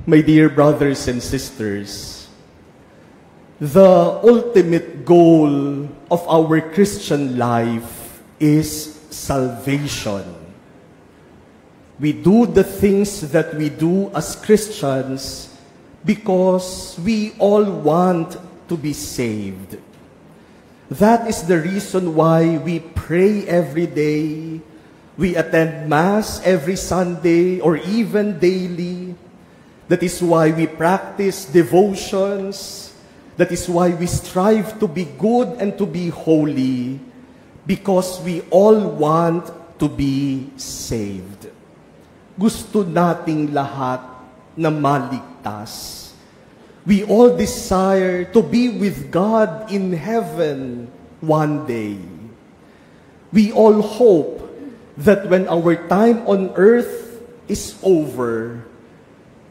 My dear brothers and sisters, the ultimate goal of our Christian life is salvation. We do the things that we do as Christians because we all want to be saved. That is the reason why we pray every day, we attend Mass every Sunday or even daily. That is why we practice devotions. That is why we strive to be good and to be holy, because we all want to be saved. Gusto nating lahat na maligtas. We all desire to be with God in heaven one day. We all hope that when our time on earth is over,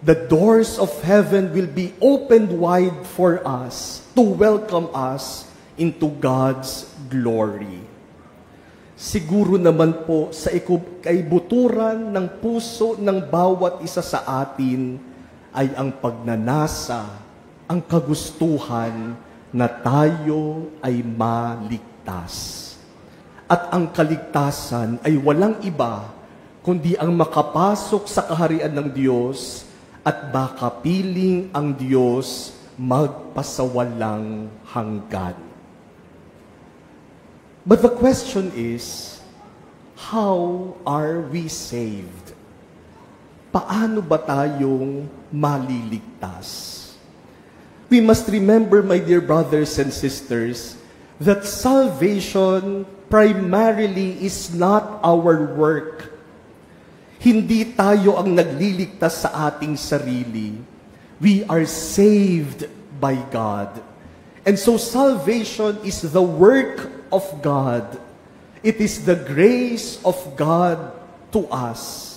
the doors of heaven will be opened wide for us to welcome us into God's glory. Siguro naman po sa kaibuturan ng puso ng bawat isa sa atin ay ang pagnanasa, ang kagustuhan na tayo ay maligtas. At ang kaligtasan ay walang iba kundi ang makapasok sa kaharian ng Diyos at makapiling ang Diyos magpasawalang hanggan. But the question is, how are we saved? Paano ba tayong maliligtas? We must remember, my dear brothers and sisters, that salvation primarily is not our work. Hindi tayo ang nagliligtas sa ating sarili. We are saved by God. And so salvation is the work of God. It is the grace of God to us.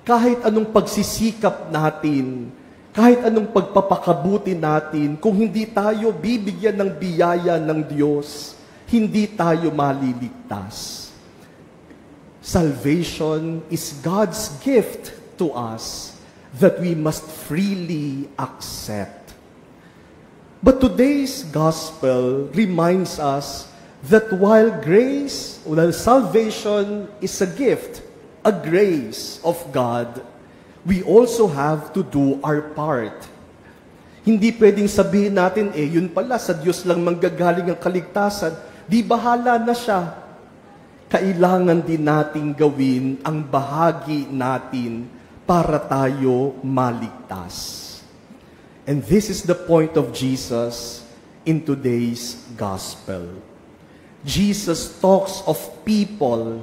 Kahit anong pagsisikap natin, kahit anong pagpapakabuti natin, kung hindi tayo bibigyan ng biyaya ng Diyos, hindi tayo maliligtas. Salvation is God's gift to us that we must freely accept. But today's gospel reminds us that while salvation is a gift, a grace of God, we also have to do our part. Hindi pwedeng sabihin natin, yun pala, sa Diyos lang manggagaling ang kaligtasan, di bahala na siya. Kailangan din nating gawin ang bahagi natin para tayo maligtas. And this is the point of Jesus in today's gospel. Jesus talks of people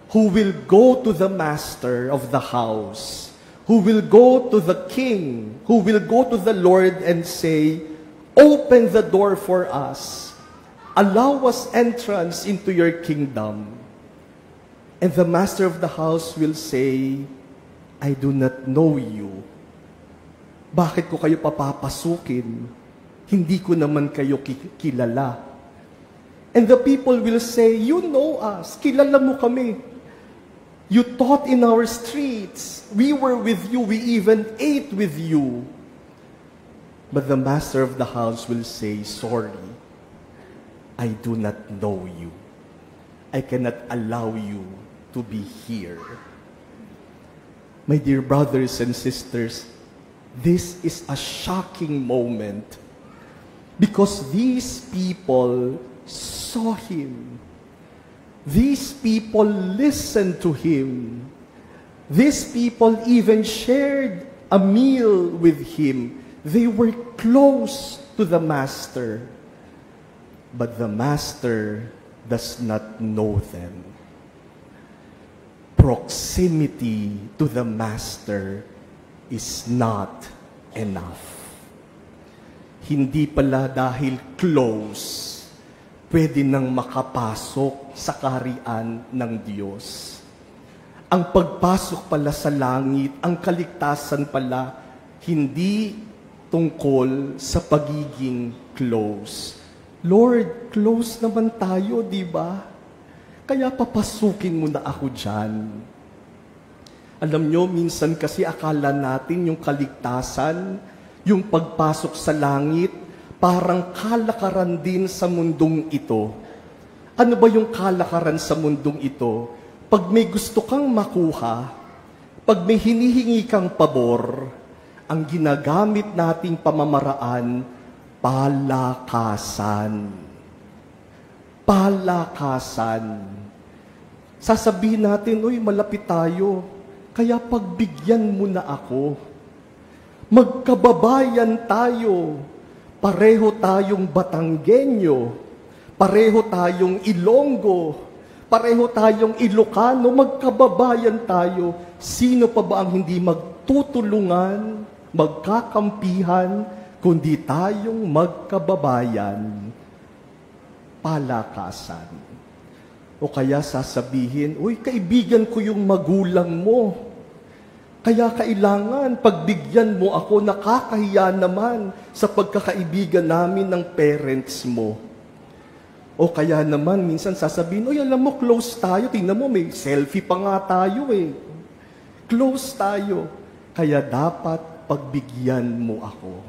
who will go to the master of the house, who will go to the king, who will go to the Lord and say, "Open the door for us. Allow us entrance into your kingdom." And the master of the house will say, "I do not know you. Bakit ko kayo papapasukin? Hindi ko naman kayo kilala." And the people will say, "You know us. Kilala mo kami. You taught in our streets. We were with you. We even ate with you." But the master of the house will say, "Sorry, I do not know you. I cannot allow you to be here." My dear brothers and sisters, this is a shocking moment because these people saw him. These people listened to him. These people even shared a meal with him. They were close to the master. But the master does not know them. Proximity to the master is not enough. Hindi pala dahil close, pwede nang makapasok sa kaharian ng Diyos. Ang pagpasok pala sa langit, ang kaligtasan pala, hindi tungkol sa pagiging close. Lord, close naman tayo, di ba? Kaya papasukin mo na ako dyan. Alam nyo, minsan kasi akala natin yung kaligtasan, yung pagpasok sa langit, parang kalakaran din sa mundong ito. Ano ba yung kalakaran sa mundong ito? Pag may gusto kang makuha, pag may hinihingi kang pabor, ang ginagamit nating pamamaraan, palakasan. Palakasan. Sasabihin natin, uy, malapit tayo, kaya pagbigyan mo na ako. Magkababayan tayo. Pareho tayong Batanggenyo. Pareho tayong Ilonggo. Pareho tayong Ilocano. Magkababayan tayo. Sino pa ba ang hindi magtutulungan, magkakampihan, kundi tayong magkababayan? Palakasan. O kaya sasabihin, uy, kaibigan ko yung magulang mo. Kaya kailangan pagbigyan mo ako, nakakahiya naman sa pagkakaibigan namin ng parents mo. O kaya naman, minsan sasabihin, uy, alam mo, close tayo. Tingnan mo, may selfie pa nga tayo eh. Close tayo. Kaya dapat pagbigyan mo ako.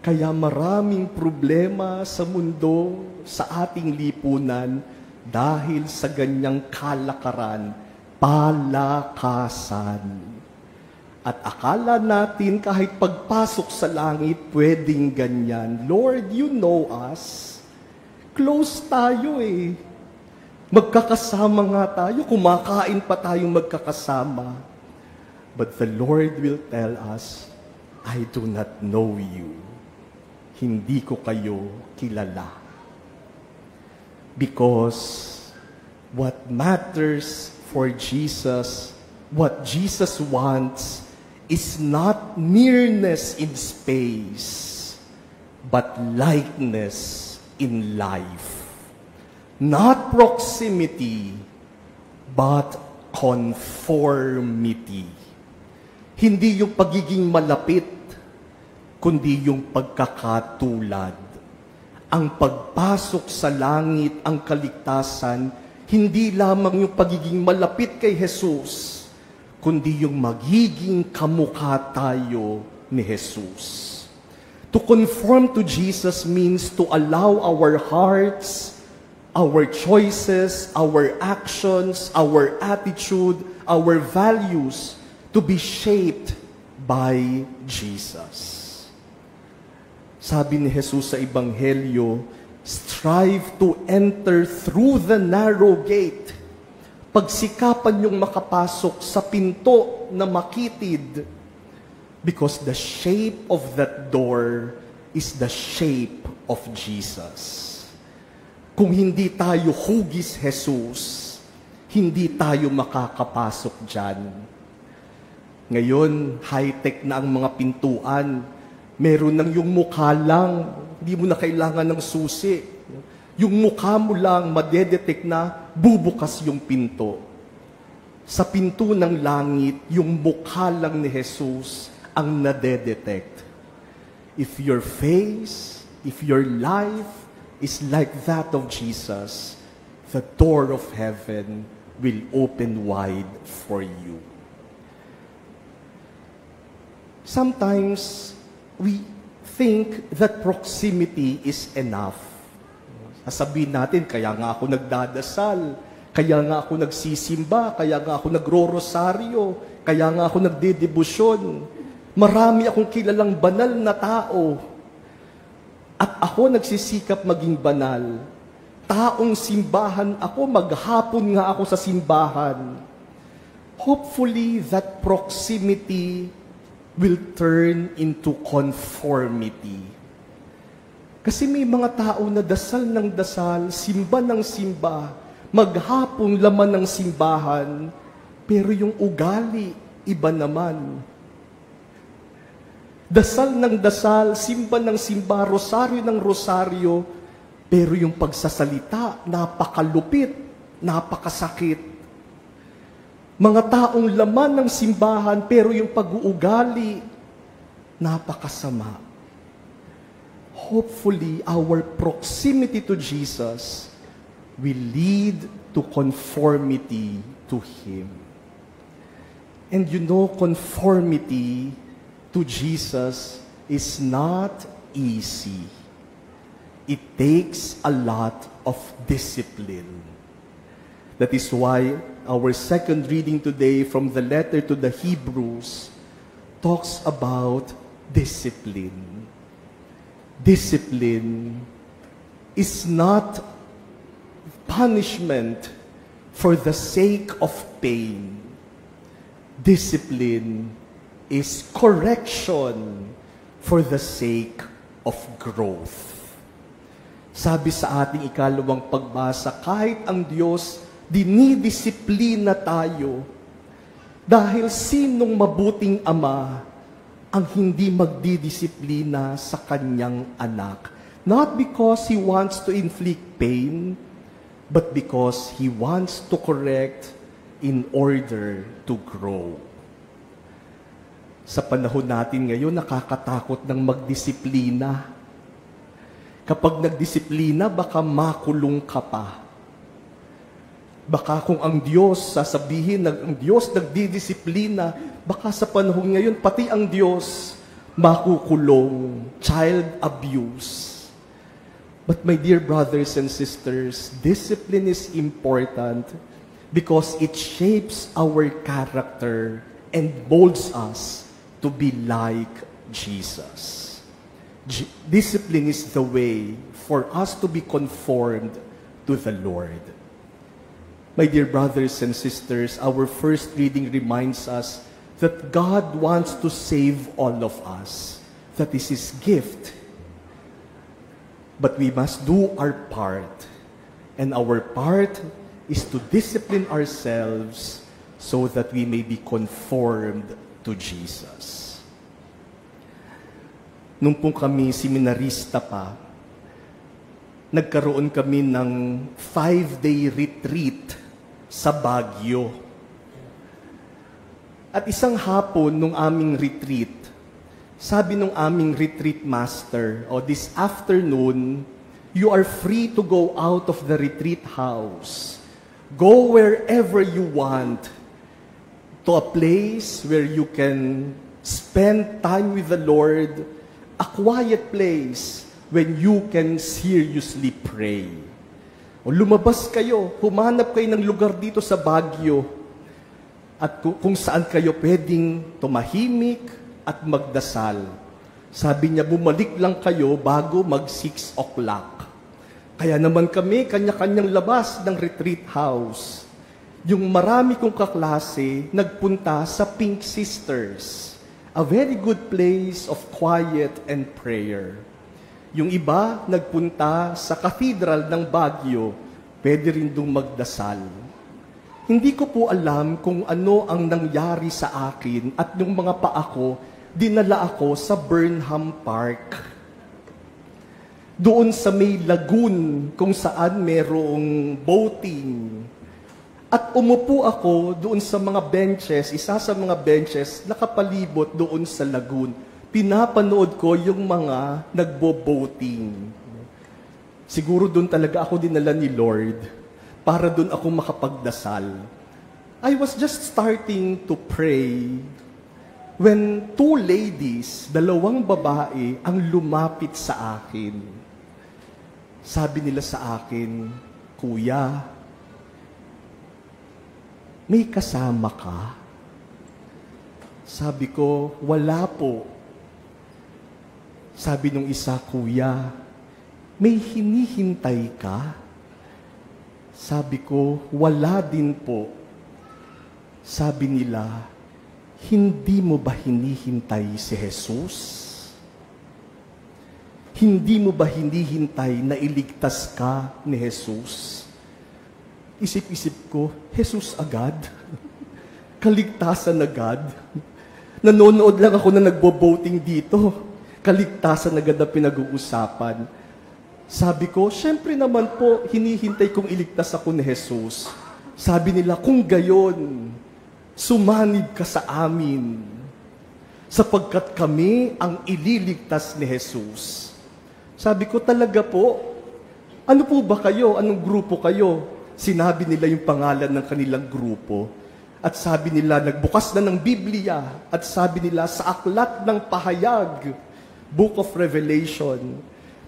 Kaya maraming problema sa mundo, sa ating lipunan, dahil sa ganyang kalakaran, palakasan. At akala natin kahit pagpasok sa langit, pwedeng ganyan. Lord, you know us. Close tayo eh. Magkakasama nga tayo, kumakain pa tayong magkakasama. But the Lord will tell us, I do not know you. Hindi ko kayo kilala. Because what matters for Jesus, what Jesus wants, is not nearness in space, but likeness in life. Not proximity, but conformity. Hindi yung pagiging malapit, kundi yung pagkakatulad. Ang pagpasok sa langit, ang kaligtasan, hindi lamang yung pagiging malapit kay Jesus, kundi yung magiging kamukha tayo ni Jesus. To conform to Jesus means to allow our hearts, our choices, our actions, our attitude, our values to be shaped by Jesus. Sabi ni Jesus sa Ebanghelyo, strive to enter through the narrow gate. Pagsikapan yung makapasok sa pinto na makitid, because the shape of that door is the shape of Jesus. Kung hindi tayo hugis Jesus, hindi tayo makakapasok dyan. Ngayon, high-tech na ang mga pintuan. Meron ng yung mukha lang, hindi mo na kailangan ng susi. Yung mukha mo lang, madedetect na bubukas yung pinto. Sa pinto ng langit, yung mukha lang ni Jesus ang nadedetect. If your face, if your life is like that of Jesus, the door of heaven will open wide for you. Sometimes, we think that proximity is enough. Sasabihin natin, kaya nga ako nagdadasal, kaya nga ako nagsisimba, kaya nga ako nagro-rosaryo, kaya nga ako nagdedebosyon. Marami akong kilalang banal na tao. At ako nagsisikap maging banal. Taong simbahan ako, maghapon nga ako sa simbahan. Hopefully, that proximity will turn into conformity. Kasi may mga tao na dasal ng dasal, simba ng simba, maghapong laman ng simbahan, pero yung ugali, iba naman. Dasal ng dasal, simba ng simba, rosaryo ng rosaryo, pero yung pagsasalita, napakalupit, napakasakit. Mga taong laman ng simbahan, pero yung pag-uugali, napakasama. Hopefully, our proximity to Jesus will lead to conformity to Him. And you know, conformity to Jesus is not easy. It takes a lot of discipline. That is why our second reading today from the letter to the Hebrews talks about discipline. Discipline is not punishment for the sake of pain. Discipline is correction for the sake of growth. Sabi sa ating ikalawang pagbasa, kahit ang Diyos dinidisiplina tayo, dahil sinong mabuting ama ang hindi magdidisiplina sa kanyang anak? Not because He wants to inflict pain, but because He wants to correct in order to grow. Sa panahon natin ngayon, nakakatakot ng magdisiplina. Kapag nagdisiplina, baka makulong ka pa. Baka kung ang Diyos, sasabihin na ang Diyos nagdidisiplina, baka sa panahon ngayon, pati ang Diyos makukulong. Child abuse. But my dear brothers and sisters, discipline is important because it shapes our character and molds us to be like Jesus. Discipline is the way for us to be conformed to the Lord. My dear brothers and sisters, our first reading reminds us that God wants to save all of us. That is His gift. But we must do our part. And our part is to discipline ourselves so that we may be conformed to Jesus. Nung po kami seminarista pa, nagkaroon kami ng 5-day retreat sa Baguio. At isang hapon nung aming retreat, sabi nung aming retreat master, this afternoon, you are free to go out of the retreat house. Go wherever you want, to a place where you can spend time with the Lord, a quiet place when you can seriously pray. O lumabas kayo, humanap kayo ng lugar dito sa Baguio at kung saan kayo pwedeng tumahimik at magdasal. Sabi niya, bumalik lang kayo bago mag 6 o'clock. Kaya naman kami, kanya-kanyang labas ng retreat house. Yung marami kong kaklase, nagpunta sa Pink Sisters. A very good place of quiet and prayer. Yung iba, nagpunta sa Cathedral ng Baguio, pwede rin dong magdasal. Hindi ko po alam kung ano ang nangyari sa akin at yung mga paa ko, dinala ako sa Burnham Park. Doon sa may lagoon kung saan merong boating. At umupo ako doon sa mga benches, isa sa mga benches, nakapalibot doon sa lagoon. Pinapanood ko yung mga nagbo-boating. Siguro doon talaga ako dinala ni Lord para doon ako makapagdasal. I was just starting to pray when 2 ladies, 2 babae, ang lumapit sa akin. Sabi nila sa akin, Kuya, may kasama ka? Sabi ko, wala po. Sabi nung isa, Kuya, may hinihintay ka? Sabi ko, wala din po. Sabi nila, hindi mo ba hinihintay si Jesus? Hindi mo ba hinihintay na iligtas ka ni Jesus? Isip-isip ko, Jesus agad? Kaligtasan agad? Nanonood lang ako na nagbo-voting dito. Kaligtasan agad na pinag-uusapan. Sabi ko, syempre naman po, hinihintay kong iligtas ako ni Jesus. Sabi nila, kung gayon, sumanib ka sa amin, sapagkat kami ang ililigtas ni Jesus. Sabi ko, talaga po? Ano po ba kayo? Anong grupo kayo? Sinabi nila yung pangalan ng kanilang grupo. At sabi nila, nagbukas na ng Biblia, at sabi nila, sa aklat ng pahayag, Book of Revelation,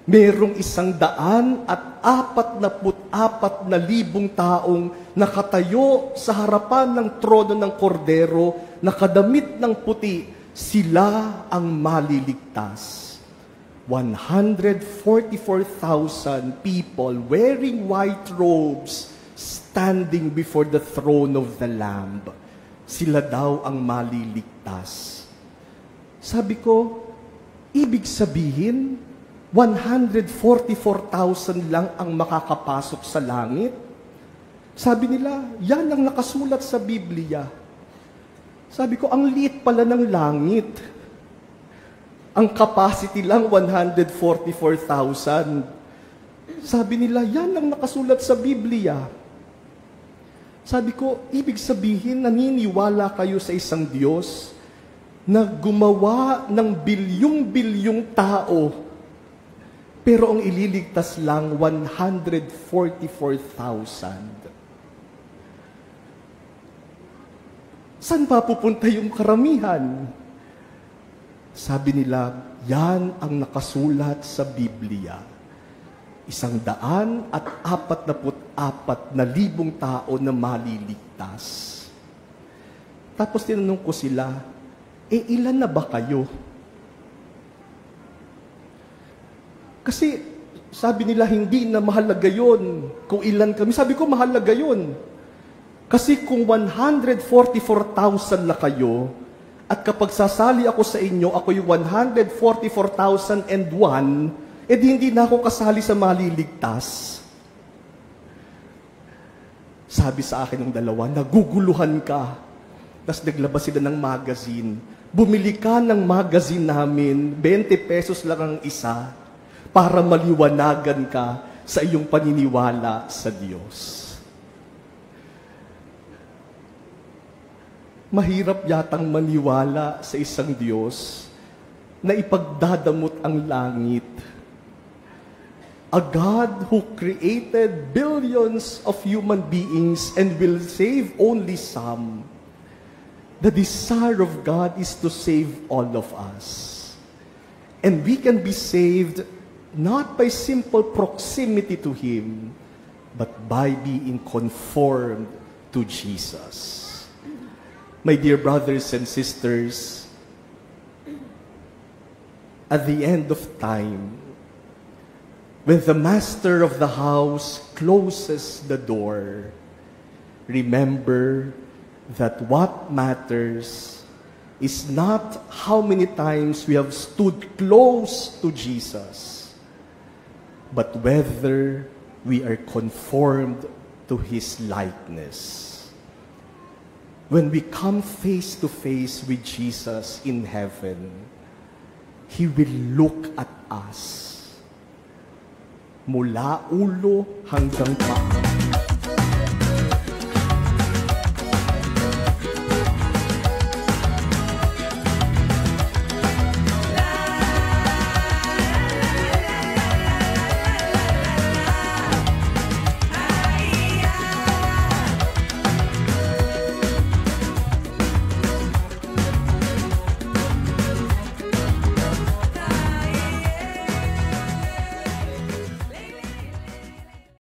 merong 144,000 taong nakatayo sa harapan ng trono ng Kordero, nakadamit ng puti, sila ang maliligtas. 144,000 people wearing white robes, standing before the throne of the Lamb. Sila daw ang maliligtas. Sabi ko, ibig sabihin, 144,000 lang ang makakapasok sa langit? Sabi nila, yan ang nakasulat sa Biblia. Sabi ko, ang liit pala ng langit. Ang capacity lang, 144,000. Sabi nila, yan ang nakasulat sa Biblia. Sabi ko, ibig sabihin, naniniwala kayo sa isang Diyos na gumawa ng bilyong-bilyong tao, pero ang ililigtas lang 144,000. Saan pa pupunta yung karamihan? Sabi nila, yan ang nakasulat sa Biblia. 144,000 tao na maliligtas. Tapos tinanong ko sila, ilan na ba kayo? Kasi sabi nila, hindi na mahalaga yun kung ilan kami. Sabi ko, mahalaga yun. Kasi kung 144,000 na kayo, at kapag sasali ako sa inyo, ako yung 144,001, hindi na ako kasali sa maliligtas. Sabi sa akin ng dalawa, naguguluhan ka. Tapos naglabas sila ng magazine. Bumili ka ng magazine namin, 20 pesos lang ang isa, para maliwanagan ka sa iyong paniniwala sa Diyos. Mahirap yatang maniwala sa isang Diyos na ipagdadamot ang langit. A God who created billions of human beings and will save only some. The desire of God is to save all of us. And we can be saved not by simple proximity to Him, but by being conformed to Jesus. My dear brothers and sisters, at the end of time, when the master of the house closes the door, remember that what matters is not how many times we have stood close to Jesus, but whether we are conformed to His likeness. When we come face to face with Jesus in heaven, He will look at us mula ulo hanggang paa.